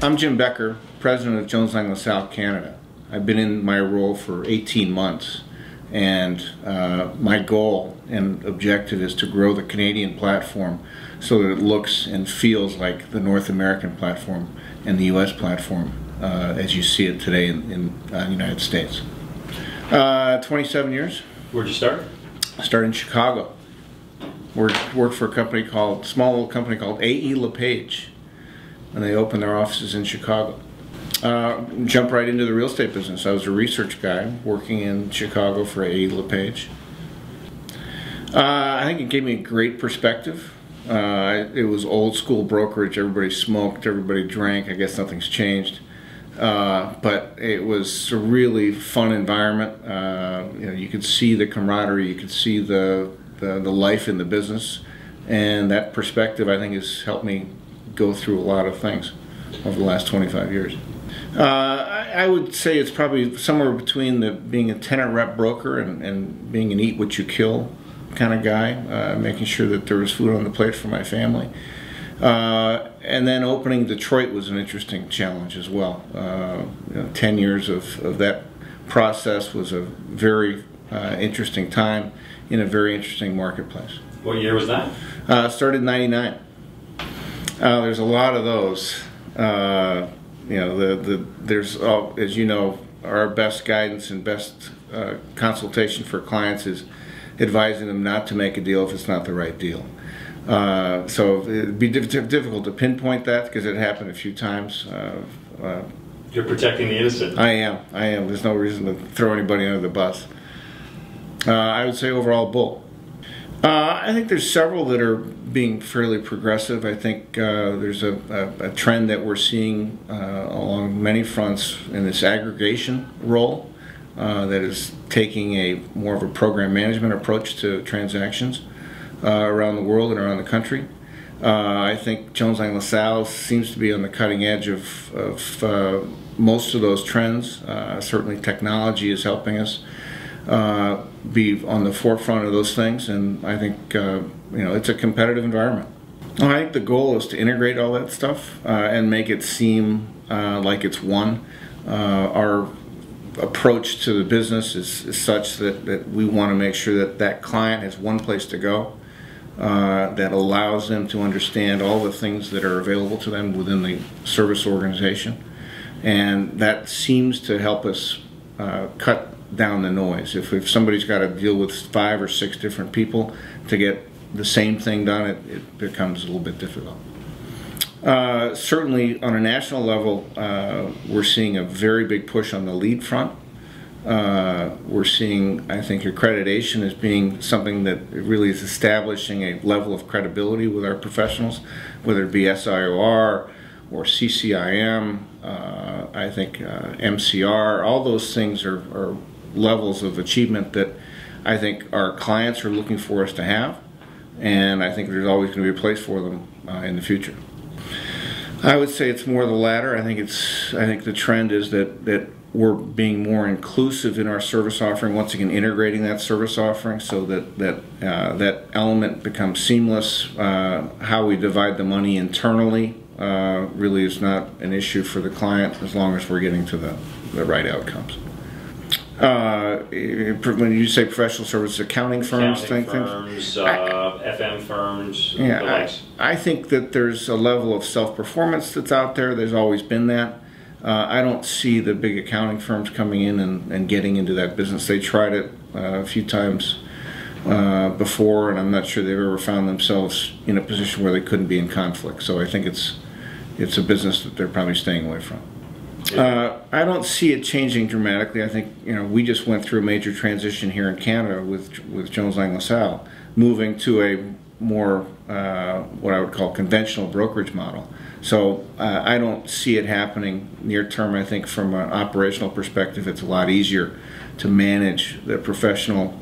I'm Jim Becker, president of JLL Canada. I've been in my role for 18 months, and my goal and objective is to grow the Canadian platform so that it looks and feels like the North American platform and the U.S. platform as you see it today in the United States. 27 years. Where'd you start? I started in Chicago. Worked for a small little company called A.E. LePage, and they opened their offices in Chicago. Jumped right into the real estate business. I was a research guy working in Chicago for A.E. LePage. I think it gave me a great perspective. It was old school brokerage. Everybody smoked, everybody drank. I guess nothing's changed. But it was a really fun environment. You could see the camaraderie, you could see the life in the business, and that perspective I think has helped me go through a lot of things over the last 25 years. I would say it's probably somewhere between being a tenant rep broker and being an eat what you kill kind of guy, making sure that there was food on the plate for my family. And then opening Detroit was an interesting challenge as well. 10 years of that process was a very interesting time in a very interesting marketplace. What year was that? Started in '99. There's a lot of those. There's, as you know, our best guidance and best consultation for clients is advising them not to make a deal if it's not the right deal. So it'd be difficult to pinpoint that because it happened a few times. You're protecting the innocent. I am. There's no reason to throw anybody under the bus. I would say overall bull. I think there's several that are being fairly progressive. I think there's a trend that we're seeing along many fronts in this aggregation role that is taking more of a program management approach to transactions around the world and around the country. I think Jones Lang LaSalle seems to be on the cutting edge of most of those trends. Certainly technology is helping us be on the forefront of those things, and I think it's a competitive environment. I think the goal is to integrate all that stuff and make it seem like it's one. Our approach to the business is such that we want to make sure that client has one place to go that allows them to understand all the things that are available to them within the service organization, and that seems to help us cut down the noise. If somebody's got to deal with 5 or 6 different people to get the same thing done, it becomes a little bit difficult. Certainly on a national level, we're seeing a very big push on the lead front. We're seeing, I think, accreditation as being something that really is establishing a level of credibility with our professionals, whether it be SIOR or CCIM, I think MCR. All those things are levels of achievement that I think our clients are looking for us to have, and I think there's always going to be a place for them in the future. I would say it's more the latter. I think the trend is that we're being more inclusive in our service offering, once again integrating that service offering so that element becomes seamless. How we divide the money internally really is not an issue for the client as long as we're getting to the right outcomes. When you say professional services, accounting firms, FM firms, yeah, I think that there's a level of self-performance that's out there. There's always been that. I don't see the big accounting firms coming in and getting into that business. They tried it a few times before, and I'm not sure they've ever found themselves in a position where they couldn't be in conflict. So I think it's a business that they're probably staying away from. I don't see it changing dramatically. I think we just went through a major transition here in Canada with Jones Lang LaSalle, moving to a more what I would call conventional brokerage model. So I don't see it happening near term. I think from an operational perspective, it's a lot easier to manage the professional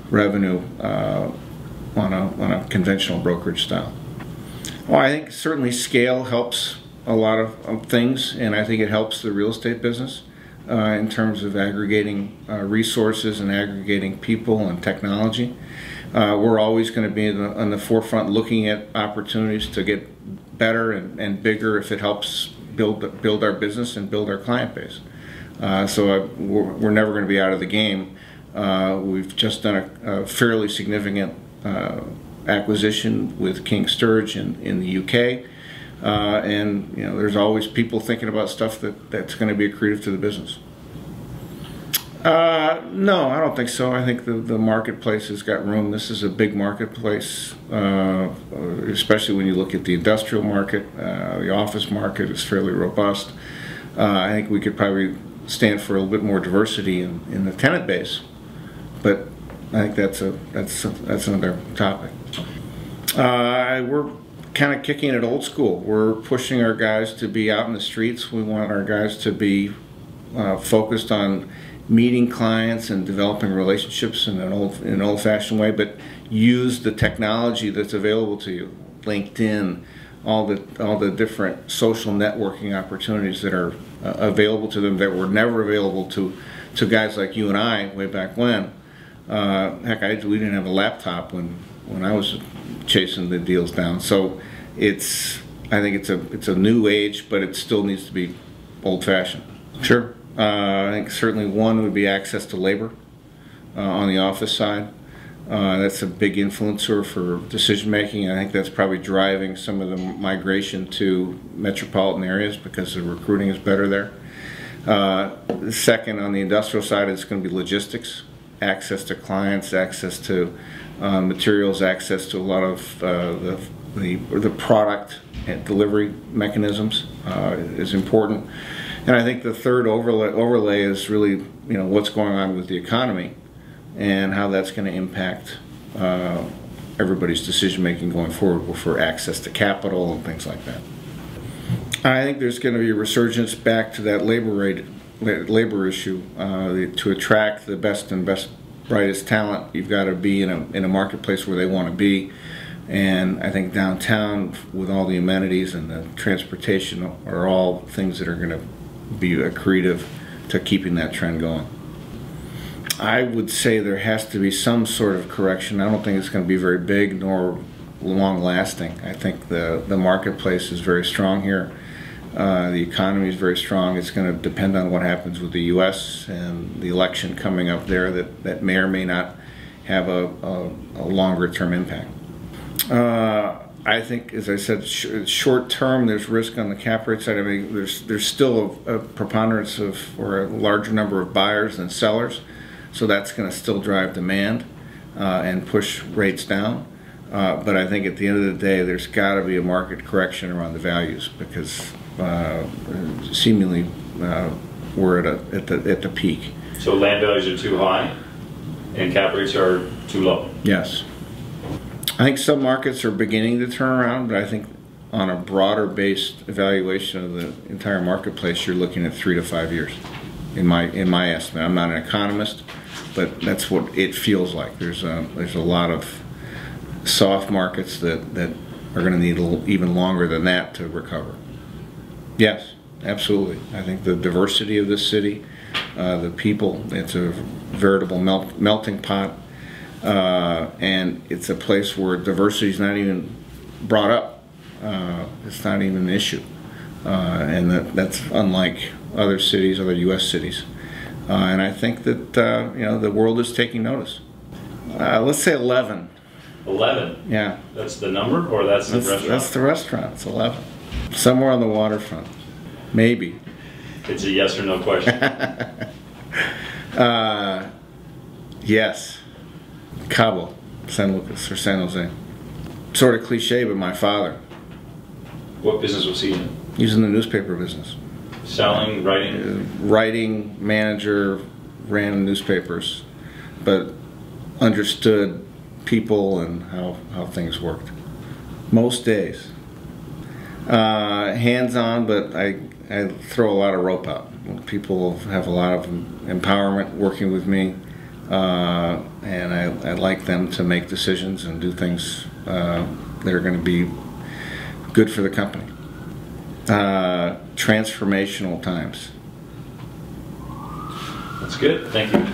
revenue on a conventional brokerage style. Well, I think certainly scale helps a lot of things, and I think it helps the real estate business in terms of aggregating resources and aggregating people and technology. We're always going to be on the forefront looking at opportunities to get better and bigger if it helps build our business and build our client base. We're never going to be out of the game. We've just done a fairly significant acquisition with King Sturge in the UK, and there's always people thinking about stuff that's going to be accretive to the business. No, I don't think so. I think the marketplace has got room. This is a big marketplace, especially when you look at the industrial market. The office market is fairly robust. I think we could probably stand for a little bit more diversity in the tenant base, but I think that's another topic. We're kind of kicking it old school. We're pushing our guys to be out in the streets. We want our guys to be focused on meeting clients and developing relationships in an old-fashioned way, but use the technology that's available to you. LinkedIn, all the different social networking opportunities that are available to them that were never available to guys like you and I way back when. Heck, we didn't have a laptop when I was chasing the deals down. So I think it's a new age, but it still needs to be old-fashioned. Sure. I think certainly one would be access to labor on the office side. That's a big influencer for decision making. I think that's probably driving some of the migration to metropolitan areas because the recruiting is better there. Second, on the industrial side, it's going to be logistics, access to clients, access to materials, access to a lot of the product and delivery mechanisms is important. And I think the third overlay is really what's going on with the economy and how that's going to impact everybody's decision making going forward for access to capital and things like that. I think there's going to be a resurgence back to that labor issue. To attract the best and brightest talent, you've got to be in a marketplace where they want to be. And I think downtown, with all the amenities and the transportation, are all things that are going to be accretive to keeping that trend going. I would say there has to be some sort of correction. I don't think it's going to be very big nor long-lasting. I think the marketplace is very strong here. The economy is very strong. It's going to depend on what happens with the U.S. and the election coming up there that may or may not have a longer-term impact. I think, as I said, short term, there's risk on the cap rate side. I mean, there's still a preponderance of, or a larger number of buyers than sellers, so that's going to still drive demand and push rates down. But I think at the end of the day, there's got to be a market correction around the values because seemingly we're at the peak. So land values are too high, and cap rates are too low. Yes. I think some markets are beginning to turn around, but I think on a broader based evaluation of the entire marketplace, you're looking at 3 to 5 years, in my estimate. I'm not an economist, but that's what it feels like. There's a lot of soft markets that are going to need even longer than that to recover. Yes, absolutely. I think the diversity of this city, the people, it's a veritable melting pot. And it's a place where diversity is not even brought up. It's not even an issue, and that's unlike other cities, other U.S. cities. And I think that the world is taking notice. Let's say 11. 11. Yeah. That's the number, or that's the restaurant? That's the restaurant. It's 11. Somewhere on the waterfront, maybe. It's a yes or no question. Yes. Cabo, San Lucas, or San Jose. Sort of cliche, but my father. What business was he in? He was in the newspaper business. Selling, writing? Writing, manager, ran newspapers, but understood people and how things worked. Most days. Hands-on, but I throw a lot of rope out. People have a lot of empowerment working with me. And I like them to make decisions and do things that are going to be good for the company. Transformational times. That's good. Thank you.